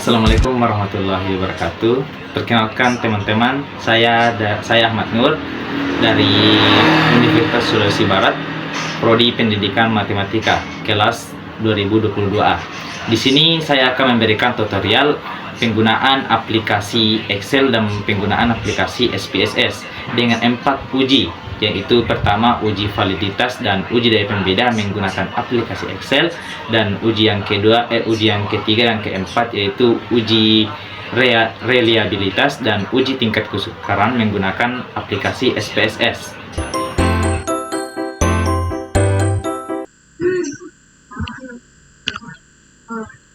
Assalamualaikum warahmatullahi wabarakatuh. Perkenalkan teman-teman, saya Ahmad Nur dari Universitas Sulawesi Barat, Prodi Pendidikan Matematika, kelas 2022A. Di sini saya akan memberikan tutorial penggunaan aplikasi Excel dan penggunaan aplikasi SPSS dengan 4 uji, yaitu pertama uji validitas dan uji daya pembeda menggunakan aplikasi Excel, dan uji yang ketiga dan keempat yaitu uji reliabilitas dan uji tingkat kesukaran menggunakan aplikasi SPSS.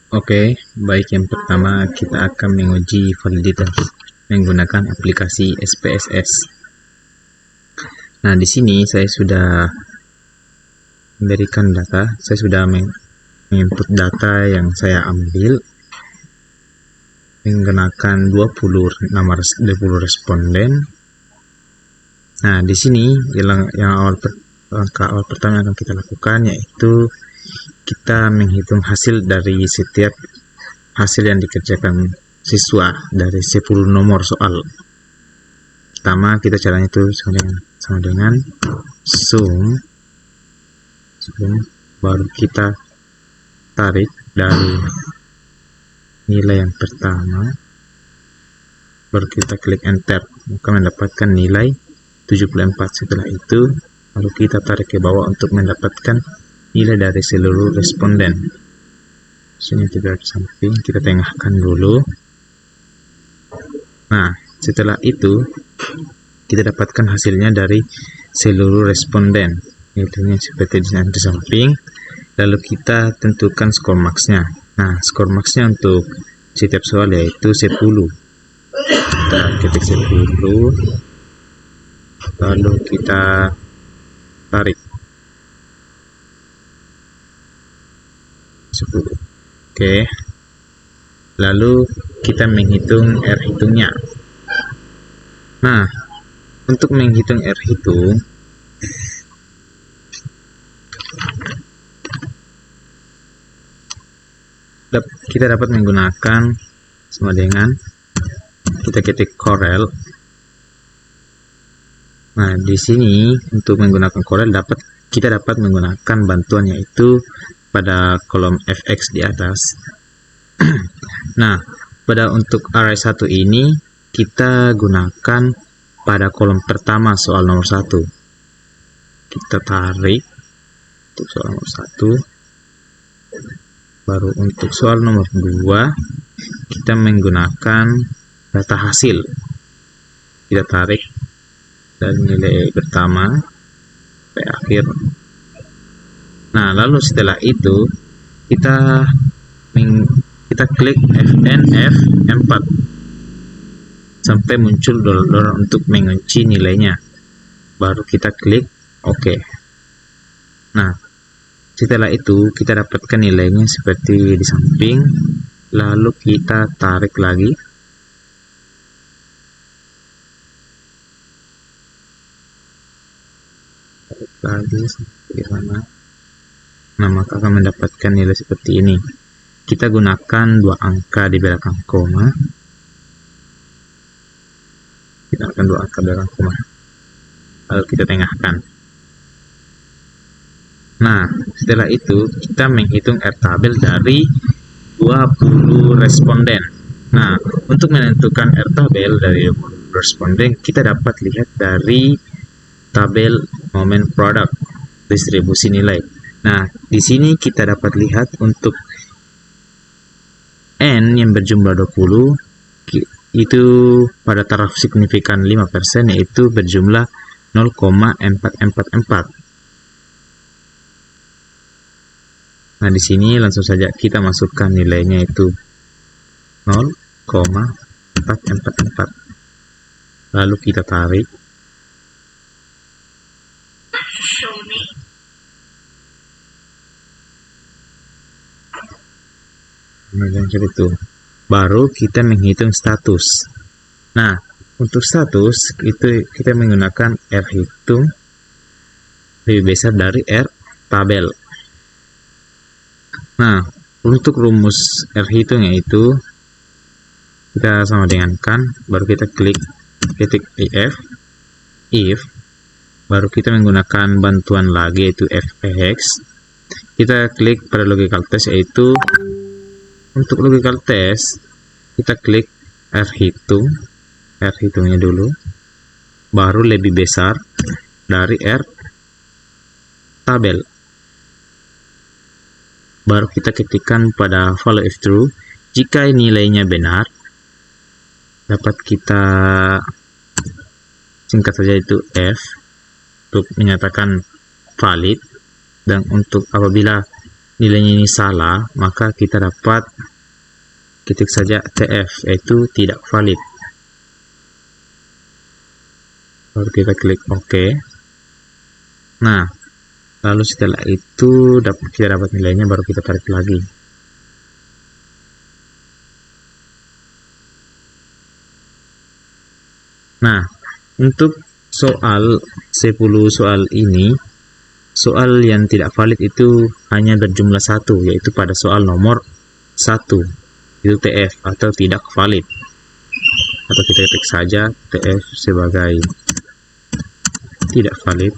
Oke, baik, yang pertama kita akan menguji validitas menggunakan aplikasi SPSS. Nah, di sini saya sudah memberikan data, saya sudah menginput data yang saya ambil menggunakan 20 responden. Nah, di sini langkah awal pertama yang akan kita lakukan yaitu kita menghitung hasil dari setiap hasil yang dikerjakan siswa dari 10 nomor soal. Pertama, kita caranya itu sama dengan sum, baru kita tarik dari nilai yang pertama, baru kita klik enter, maka mendapatkan nilai 74. Setelah itu baru kita tarik ke bawah untuk mendapatkan nilai dari seluruh responden. Sini kita samping, kita tengahkan dulu. Nah, setelah itu kita dapatkan hasilnya dari seluruh responden, yaitu seperti di samping. Lalu kita tentukan skor max-nya. Nah, skor max-nya untuk setiap soal yaitu 10. Kita ketik 10, lalu kita tarik 10. Oke, lalu kita menghitung R hitungnya. Nah, untuk menghitung R hitung, kita dapat menggunakan sama dengan kita ketik Corel. Nah, di sini untuk menggunakan Corel kita dapat menggunakan bantuan yaitu pada kolom fx di atas. Nah, untuk array 1 ini kita gunakan pada kolom pertama soal nomor 1. Kita tarik untuk soal nomor 1. Baru untuk soal nomor 2 kita menggunakan data hasil. Kita tarik dari nilai pertama sampai akhir. Nah, lalu setelah itu kita klik Fn F4 sampai muncul dollar untuk mengunci nilainya. Baru kita klik OK. Nah, setelah itu kita dapatkan nilainya seperti di samping. Lalu kita tarik lagi. Seperti mana? Nah, maka akan mendapatkan nilai seperti ini. Kita gunakan 2 angka di belakang koma. Lalu kita tengahkan. Nah, setelah itu kita menghitung R tabel dari 20 responden. Nah, untuk menentukan R tabel dari 20 responden, kita dapat lihat dari tabel momen produk distribusi nilai. Nah, di sini kita dapat lihat untuk N yang berjumlah 20 itu pada taraf signifikan 5%, yaitu berjumlah 0,444. Nah, di sini langsung saja kita masukkan nilainya itu 0,444. Lalu kita tarik. Itu baru kita menghitung status. Nah, untuk status itu kita menggunakan R hitung lebih besar dari R tabel. Nah, untuk rumus R hitung yaitu kita sama dengankan, baru kita klik ketik if, baru kita menggunakan bantuan lagi yaitu fx. Kita klik pada logical test, yaitu untuk logical test kita klik R hitungnya dulu, baru lebih besar dari R tabel, baru kita ketikkan pada follow if true. Jika nilainya benar, dapat kita singkat saja itu F untuk menyatakan valid, dan untuk apabila nilainya ini salah, maka kita dapat ketik saja TF, yaitu tidak valid. Baru kita klik OK. Nah, lalu setelah itu kita dapat nilainya, baru kita tarik lagi. Nah, untuk soal 10 soal ini, soal yang tidak valid itu hanya berjumlah 1, yaitu pada soal nomor 1 itu TF atau tidak valid, atau kita ketik saja TF sebagai tidak valid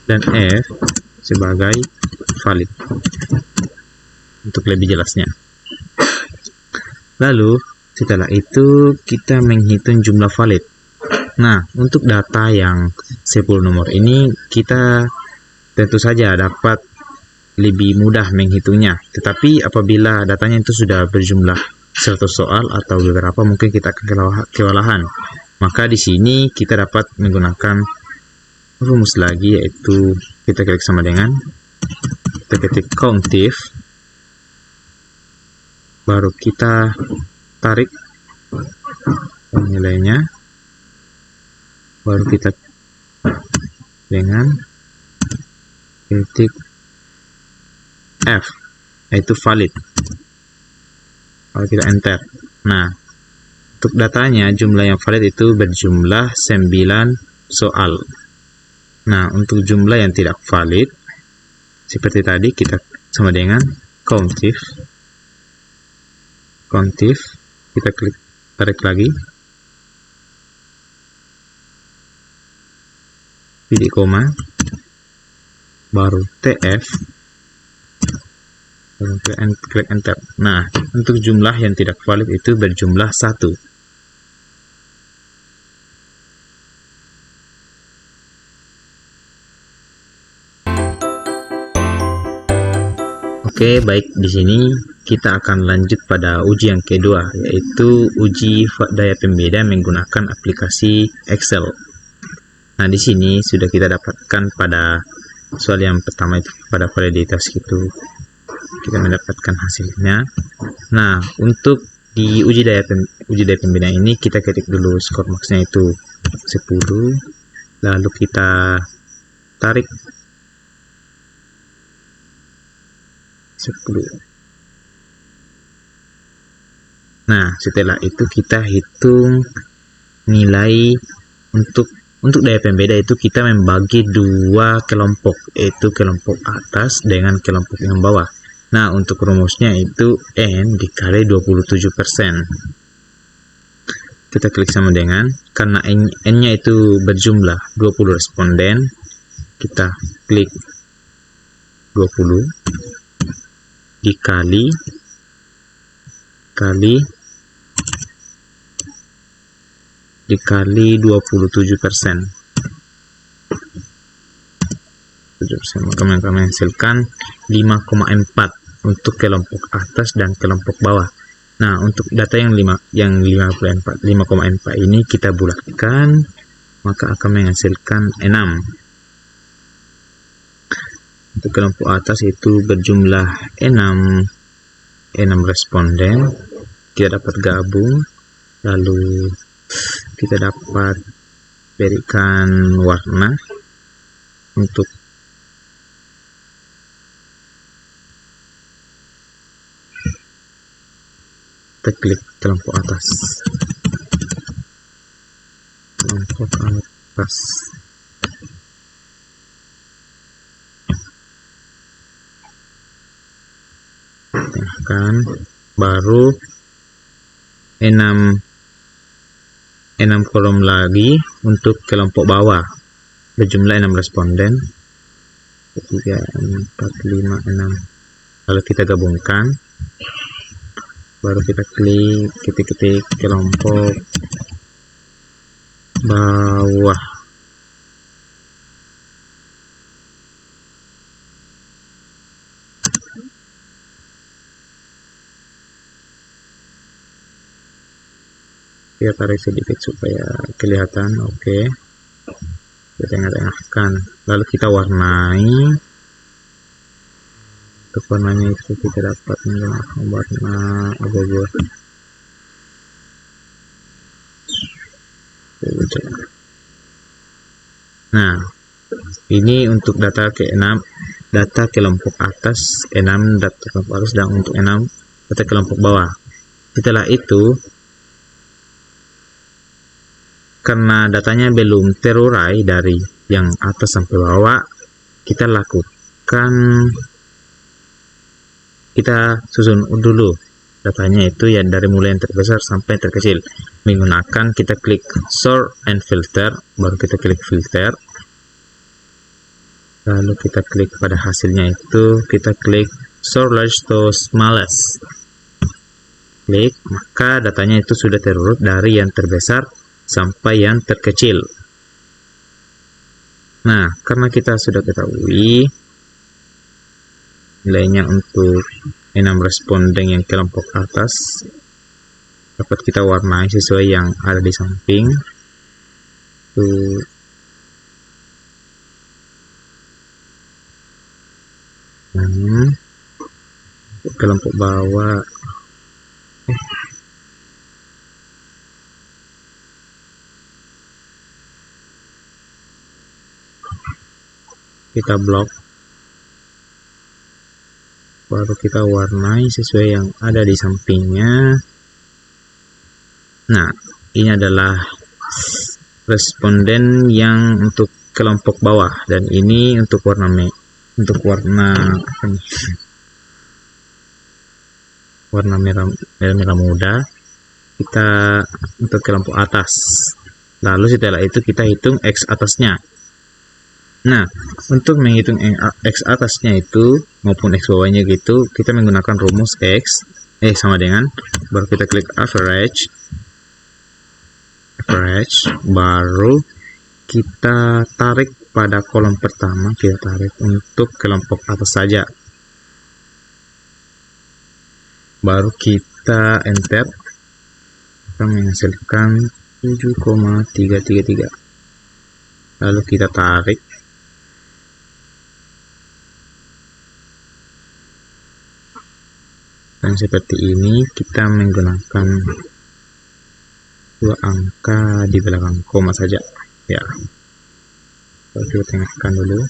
dan F sebagai valid untuk lebih jelasnya. Lalu setelah itu kita menghitung jumlah valid. Nah, untuk data yang 10 nomor ini kita tentu saja dapat lebih mudah menghitungnya. Tetapi apabila datanya itu sudah berjumlah 100 soal atau beberapa, mungkin kita akan kewalahan. Maka di sini kita dapat menggunakan rumus lagi, yaitu kita klik sama dengan, kita ketik countif, baru kita tarik nilainya, baru kita dengan ketik F, yaitu valid, lalu kita enter. Nah, untuk datanya jumlah yang valid itu berjumlah 9 soal. Nah, untuk jumlah yang tidak valid seperti tadi, kita sama dengan countif, kita klik tarik lagi, titik koma, baru TF, baru klik enter. Nah, untuk jumlah yang tidak valid itu berjumlah 1. Oke, baik, di sini kita akan lanjut pada uji yang kedua, yaitu uji daya pembeda menggunakan aplikasi Excel. Nah, di sini sudah kita dapatkan pada soal yang pertama itu pada validitas itu kita mendapatkan hasilnya. Nah, untuk di uji daya pembeda ini kita ketik dulu skor maksnya itu 10, lalu kita tarik 10. Nah, setelah itu kita hitung nilai untuk daya pembeda itu kita membagi dua kelompok, yaitu kelompok atas dengan kelompok yang bawah. Nah, untuk rumusnya itu N dikali 27%. Kita klik sama dengan, karena N-nya itu berjumlah 20 responden, kita klik 20 dikali 27%. Maka menghasilkan 5,4 untuk kelompok atas dan kelompok bawah. Nah, untuk data yang 5,4 ini kita bulatkan, maka akan menghasilkan 6. Untuk kelompok atas itu berjumlah 6 responden, kita dapat gabung, lalu kita dapat berikan warna untuk kita klik kelompok atas. tengahkan, baru 6 kolom lagi untuk kelompok bawah berjumlah 6 responden, 3, 4, 5, 6. Lalu kita gabungkan, baru kita klik ketik-ketik kelompok bawah. Kita tarik sedikit supaya kelihatan. Oke, kita tengah-tengahkan, lalu kita warnai. Untuk warnanya itu kita dapat menggunakan warna abu-abu. Nah, ini untuk data ke-6, data kelompok atas 6, data kelompok atas, dan untuk 6 data kelompok bawah. Setelah itu, karena datanya belum terurai dari yang atas sampai bawah, kita susun dulu datanya itu ya, dari mulai yang terbesar sampai yang terkecil. Menggunakan, kita klik sort and filter, baru kita klik filter, lalu kita klik pada hasilnya itu, kita klik sort large to smallest, klik, maka datanya itu sudah terurut dari yang terbesar sampai yang terkecil. Nah, karena kita sudah ketahui nilainya untuk 6 responden yang kelompok atas, dapat kita warnai sesuai yang ada di samping. Untuk kelompok bawah, kita blok, baru kita warnai sesuai yang ada di sampingnya. Nah, ini adalah responden yang untuk kelompok bawah, dan ini untuk warna warna merah muda kita untuk kelompok atas. Lalu setelah itu kita hitung X atasnya. Nah, untuk menghitung X atasnya itu maupun X bawahnya gitu, kita menggunakan rumus X sama dengan, baru kita klik average, baru kita tarik pada kolom pertama, kita tarik untuk kelompok atas saja, baru kita enter, akan menghasilkan 7,333. lalu kita tarik, dan seperti ini kita menggunakan 2 angka di belakang koma saja ya. Kita tengahkan dulu.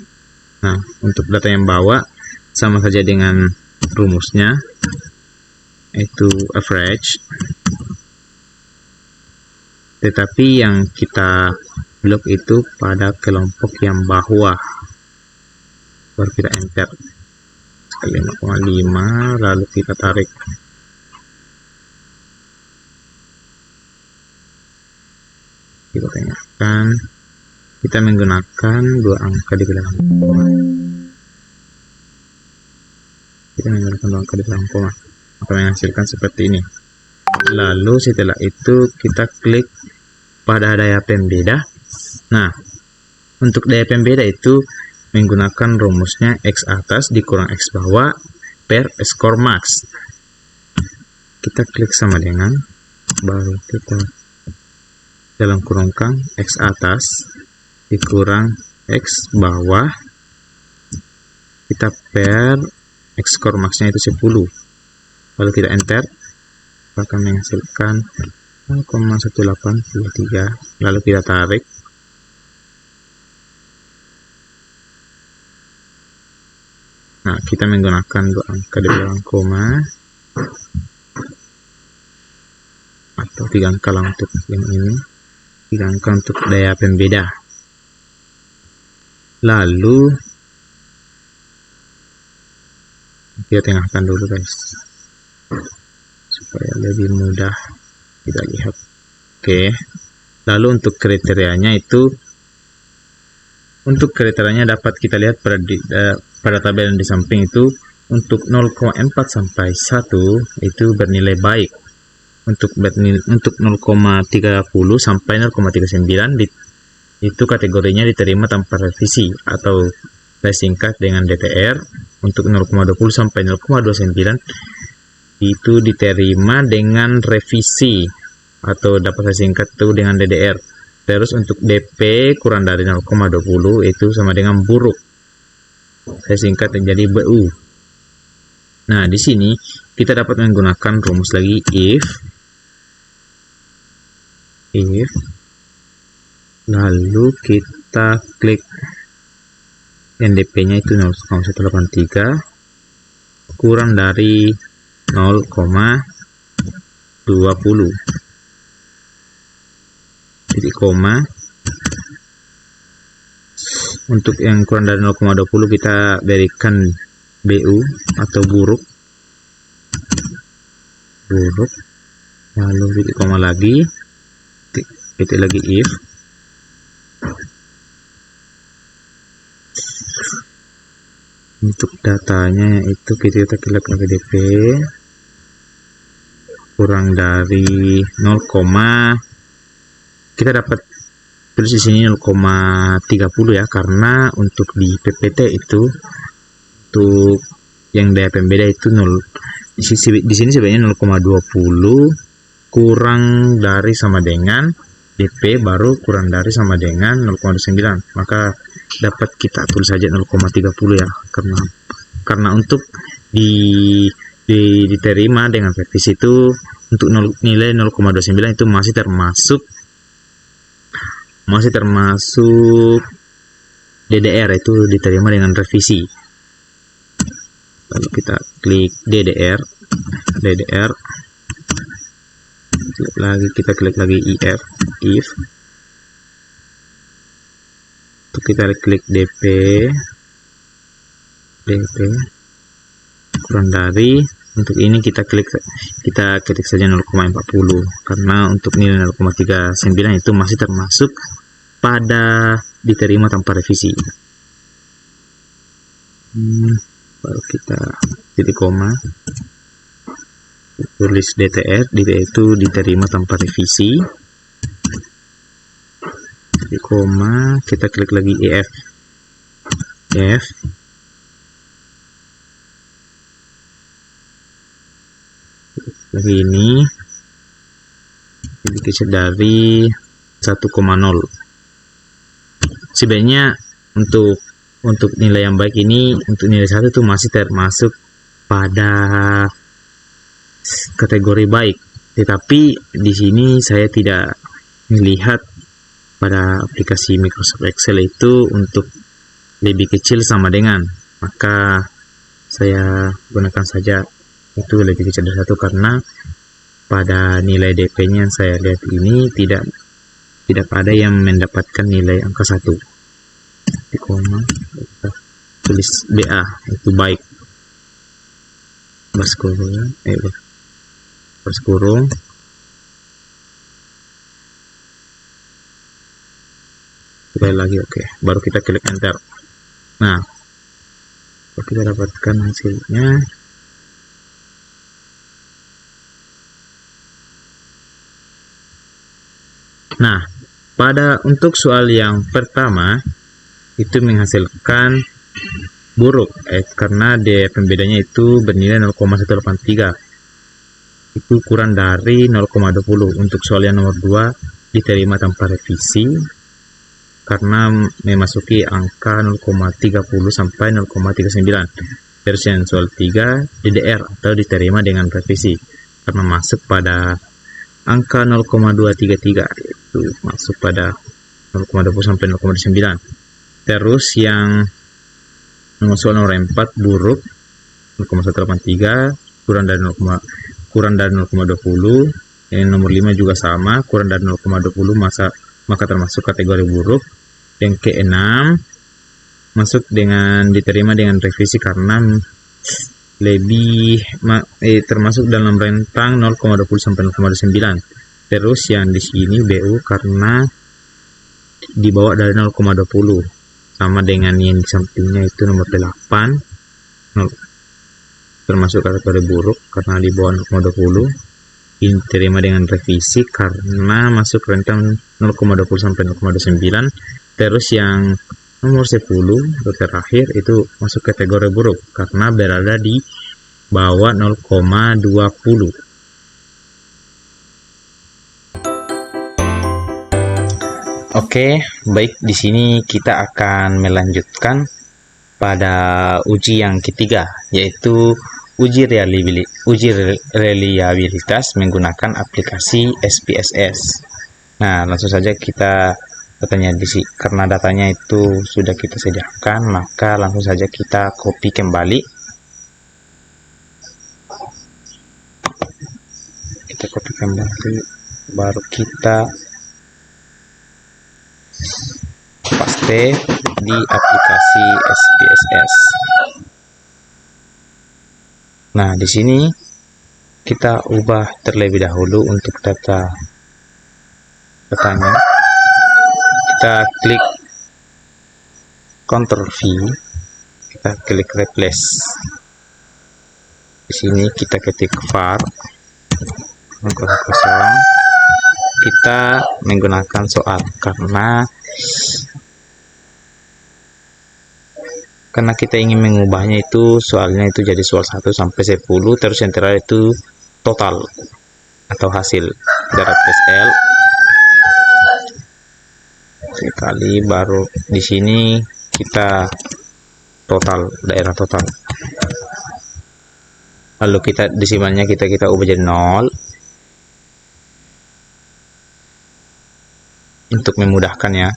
Nah, untuk data yang bawah sama saja dengan rumusnya, itu average, tetapi yang kita blok itu pada kelompok yang bawah, baru kita enter 5,5, lalu kita tarik, kita tengahkan, kita menggunakan 2 angka di belakang koma, maka menghasilkan seperti ini. Lalu setelah itu kita klik pada daya pembeda. Nah, untuk daya pembeda itu menggunakan rumusnya X atas dikurang X bawah per skor max. Kita klik sama dengan, baru kita dalam kurungkan X atas dikurang X bawah, kita per X skor maxnya itu 10, lalu kita enter, akan menghasilkan 0,1823, lalu kita tarik, nah kita menggunakan 2 angka di belakang koma atau 3 angka untuk yang ini, 3 angka untuk daya pembeda. Lalu kita tengahkan dulu guys, supaya lebih mudah kita lihat. Oke, lalu untuk kriterianya itu, untuk kriterianya dapat kita lihat pada tabel yang di samping itu. Untuk 0,4 sampai 1 itu bernilai baik. Untuk 0,30 sampai 0,39 itu kategorinya diterima tanpa revisi atau saya singkat dengan DTR. Untuk 0,20 sampai 0,29 itu diterima dengan revisi atau dapat saya singkat itu dengan DDR. Terus untuk DP kurang dari 0,20 itu sama dengan buruk, saya singkat menjadi BU. Nah, di sini kita dapat menggunakan rumus lagi if lalu kita klik NDP-nya itu 0,183 kurang dari 0,20 titik koma. Untuk yang kurang dari 0,20 kita berikan BU atau buruk, lalu titik koma lagi, titik lagi if. Untuk datanya itu kita klik lagi DP kurang dari 0, kita dapat tulis di sini 0,30 ya, karena untuk di PPT itu untuk yang daya pembeda itu 0. Di sini sebenarnya 0,20 kurang dari sama dengan DP baru kurang dari sama dengan 0,9, maka dapat kita tulis saja 0,30 ya, karena untuk diterima dengan revisi itu untuk nilai 0,29 itu masih termasuk DDR, itu diterima dengan revisi. Lalu kita klik DDR, kita klik lagi if, untuk kita klik DP kurang dari, untuk ini kita ketik saja 0,40 karena untuk nilai 0,39 itu masih termasuk pada diterima tanpa revisi. Baru kita titik koma, tulis DTR itu diterima tanpa revisi, titik koma, kita klik lagi EF lagi ini kecil dari 1,0. Sebenarnya untuk nilai yang baik ini, untuk nilai 1 itu masih termasuk pada kategori baik, tetapi di sini saya tidak melihat pada aplikasi Microsoft Excel itu untuk lebih kecil sama dengan, maka saya gunakan saja itu lebih kecil dari 1, karena pada nilai DP-nya yang saya lihat ini tidak ada yang mendapatkan nilai angka 1. Di koma kita tulis BA itu baik, baris kurung, sekali lagi, oke, baru kita klik enter. Nah, kita dapatkan hasilnya. Nah, untuk soal yang pertama itu menghasilkan buruk, karena daya pembedanya itu bernilai 0,183, itu kurang dari 0,20. Untuk soal yang nomor 2 diterima tanpa revisi karena memasuki angka 0,30 sampai 0,39. Terus yang soal 3 DDR atau diterima dengan revisi karena masuk pada angka 0,233, itu masuk pada 0,20 sampai 0,9. Terus yang soal nomor 4 buruk 0,183 kurang dari 0,20. Yang nomor 5 juga sama, kurang dari 0,20 maka termasuk kategori buruk. Yang ke-6 masuk dengan diterima dengan revisi karena termasuk dalam rentang 0,20 sampai 0,29. Terus yang di sini BU karena di bawah dari 0,20, sama dengan yang di sampingnya itu nomor 8, termasuk kategori buruk karena di bawah 0,20. Ini diterima dengan revisi karena masuk rentang 0,20 sampai 0,29. Terus yang nomor 10 atau terakhir itu masuk kategori buruk karena berada di bawah 0,20. Oke, baik, di sini kita akan melanjutkan pada uji yang ketiga, yaitu uji reliabilitas menggunakan aplikasi SPSS. Nah, langsung saja kita datanya di sini. Karena datanya itu sudah kita sediakan, maka langsung saja kita copy kembali. Kita copy kembali, baru kita paste di aplikasi SPSS. Nah, di sini kita ubah terlebih dahulu untuk datanya. Kita klik Ctrl V, kita klik replace. Di sini kita ketik var kosong. Kita menggunakan soal karena kita ingin mengubahnya itu soalnya itu jadi soal 1 sampai 10, terus yang terakhir itu total atau hasil dari L sekali, baru di sini kita total, daerah total, lalu kita desimalnya kita ubah jadi 0 untuk memudahkannya.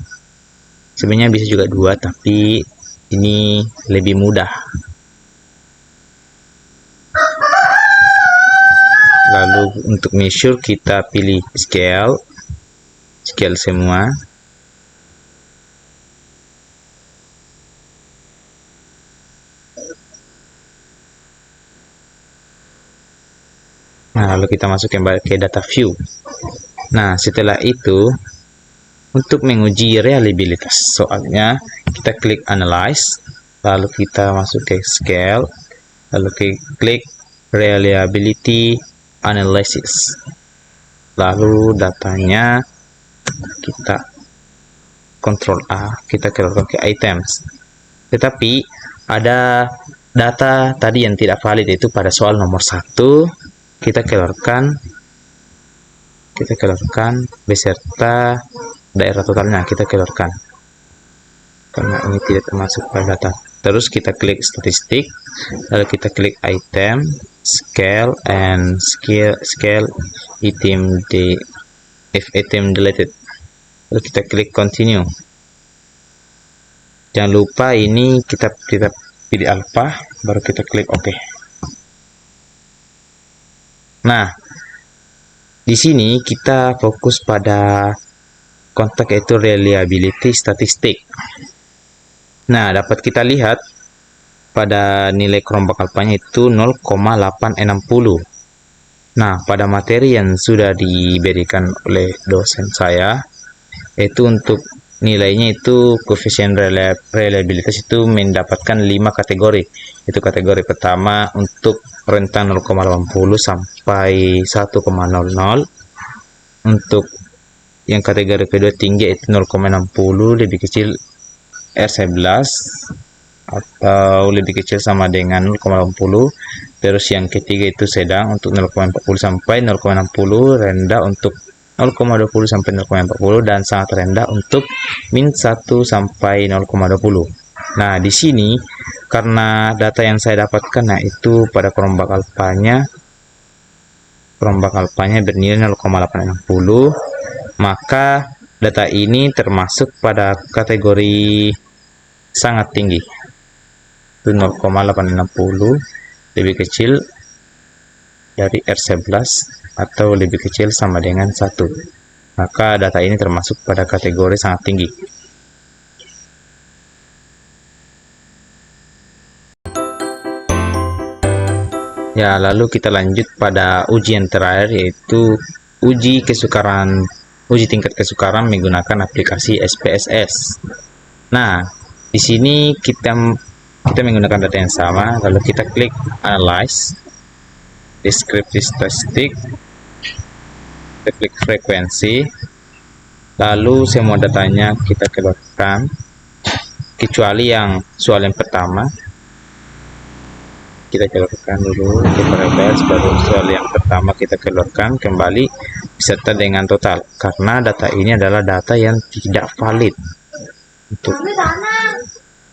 Sebenarnya bisa juga 2, tapi ini lebih mudah. Lalu untuk measure kita pilih scale semua. Nah, lalu kita masuk kembali ke data view. Nah, setelah itu untuk menguji reliabilitas soalnya kita klik analyze, lalu kita masuk ke scale, lalu klik reliability analysis, lalu datanya kita Ctrl A, kita keluarkan ke items. Tetapi ada data tadi yang tidak valid, itu pada soal nomor 1 kita keluarkan beserta daerah totalnya, kita keluarkan karena ini tidak termasuk pada data. Terus kita klik statistik, lalu kita klik item, scale item deleted, lalu kita klik continue. Jangan lupa ini kita pilih alpha, baru kita klik OK. Nah, di sini kita fokus pada kontak yaitu reliability statistik. Nah, dapat kita lihat pada nilai kerombak alfanya itu 0,860. Nah, pada materi yang sudah diberikan oleh dosen saya, itu untuk nilainya itu koefisien reliabilitas itu mendapatkan 5 kategori. Itu kategori pertama untuk rentang 0,80 sampai 1,00. Untuk yang kategori kedua tinggi itu 0,60, lebih kecil R11 atau lebih kecil sama dengan 0,80. Terus yang ketiga itu sedang untuk 0,40 sampai 0,60, rendah untuk 0,20 sampai 0,40, dan sangat rendah untuk min 1 sampai 0,20. Nah, di sini karena data yang saya dapatkan, nah itu pada kerombak alfanya bernilai 0,860, maka data ini termasuk pada kategori sangat tinggi, itu 0,860, lebih kecil dari R11 atau lebih kecil sama dengan 1, maka data ini termasuk pada kategori sangat tinggi. Ya, lalu kita lanjut pada ujian terakhir, yaitu uji tingkat kesukaran menggunakan aplikasi SPSS. Nah, di sini kita menggunakan data yang sama, lalu kita klik analyze, descriptive statistic, kita klik frekuensi, lalu semua datanya kita keluarkan, kecuali yang soal yang pertama. Kita keluarkan dulu ke paradise, baru soal yang pertama kita keluarkan kembali beserta dengan total, karena data ini adalah data yang tidak valid.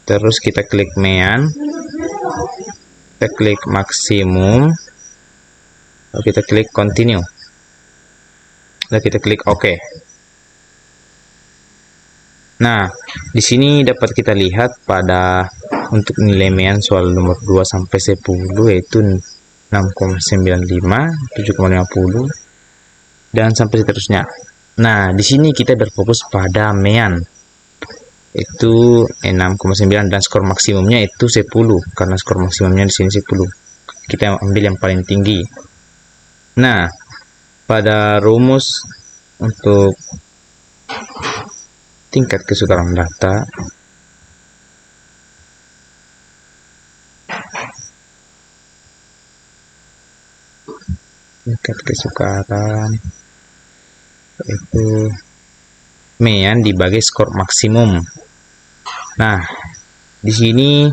Terus kita klik mean, kita klik maksimum, lalu kita klik continue, lalu kita klik OK. Nah, di sini dapat kita lihat pada untuk nilai mean soal nomor 2 sampai 10 yaitu 6,95, 7,50 dan sampai seterusnya. Nah, di sini kita berfokus pada mean itu 6,9 dan skor maksimumnya itu 10, karena skor maksimumnya di sini 10. Kita ambil yang paling tinggi. Nah, pada rumus untuk tingkat kesukaran data, itu mean dibagi skor maksimum. Nah, di sini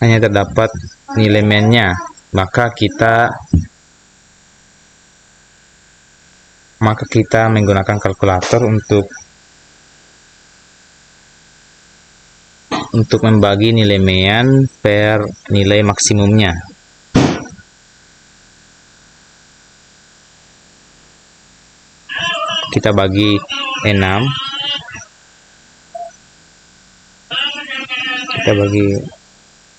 hanya terdapat nilai mean-nya, maka kita menggunakan kalkulator untuk membagi nilai mean per nilai maksimumnya. Kita bagi 6, kita bagi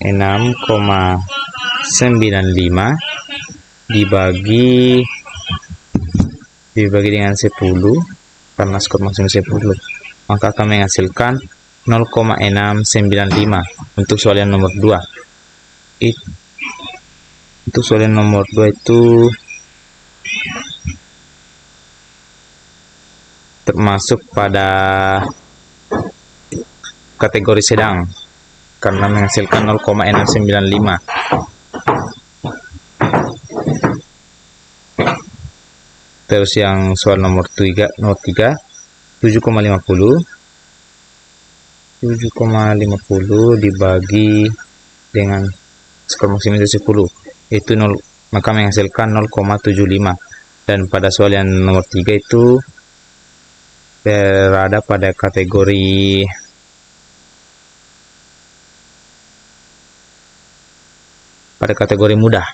6,95 dibagi dengan 10, karena skor maksimum 10, maka akan menghasilkan 0,695 untuk soal yang nomor 2. Untuk soal yang nomor 2 itu termasuk pada kategori sedang, karena menghasilkan 0,695. Terus yang soal nomor 3 7,50 dibagi dengan skor maksimum itu 10, itu 0, maka menghasilkan 0,75. Dan pada soal yang nomor 3 itu berada pada kategori mudah.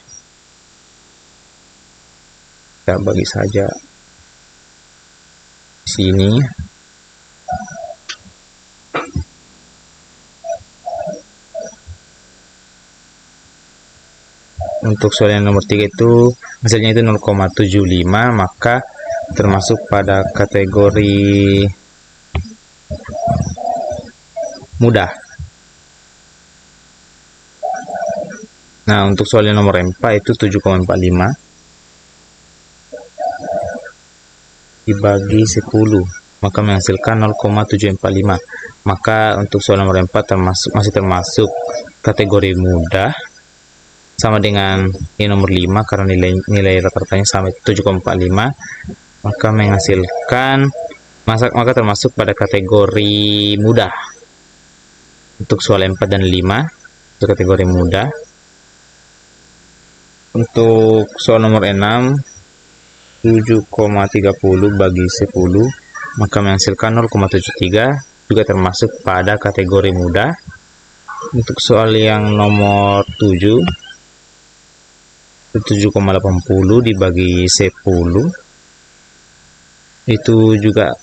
Kita bagi saja sini. Untuk soal yang nomor 3 itu hasilnya itu 0,75, maka termasuk pada kategori mudah. Nah, untuk soal yang nomor 4 itu 7,45 dibagi 10, maka menghasilkan 0,745. Maka untuk soal nomor 4 masih termasuk kategori mudah, sama dengan ini nomor 5 karena nilai rata-ratanya sama 7,45, maka menghasilkan maka termasuk pada kategori mudah. Untuk soal 4 dan 5 itu kategori mudah. Untuk soal nomor 6 7,30 bagi 10, maka menghasilkan 0,73, juga termasuk pada kategori mudah. Untuk soal yang nomor 7 7,80 dibagi 10, itu juga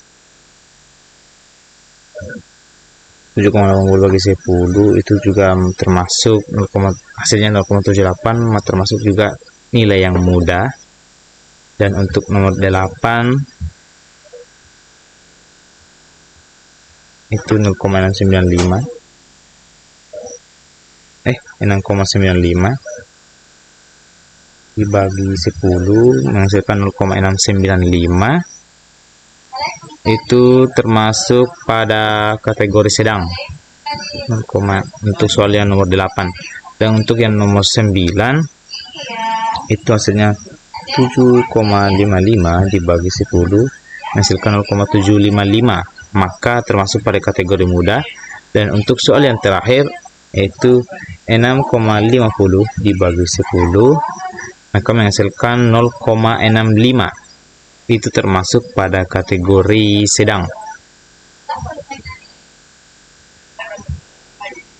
7,80 bagi 10 itu juga termasuk hasilnya 0,78, termasuk juga nilai yang mudah. Dan untuk nomor 8 itu 0,695. 6,95 dibagi 10 menghasilkan 0,695. Itu termasuk pada kategori sedang. 0, untuk soal yang nomor 8. Dan untuk yang nomor 9 itu hasilnya 7,55 dibagi 10 menghasilkan 0,755, maka termasuk pada kategori mudah. Dan untuk soal yang terakhir yaitu 6,50 dibagi 10 maka menghasilkan 0,65, itu termasuk pada kategori sedang.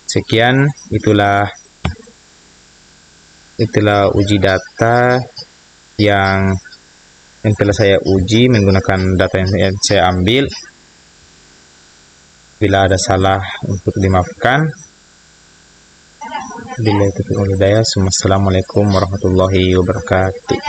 Sekian, itulah uji data yang telah saya uji menggunakan data yang saya ambil. Bila ada salah untuk dimaafkan. Bila itu Assalamualaikum warahmatullahi wabarakatuh.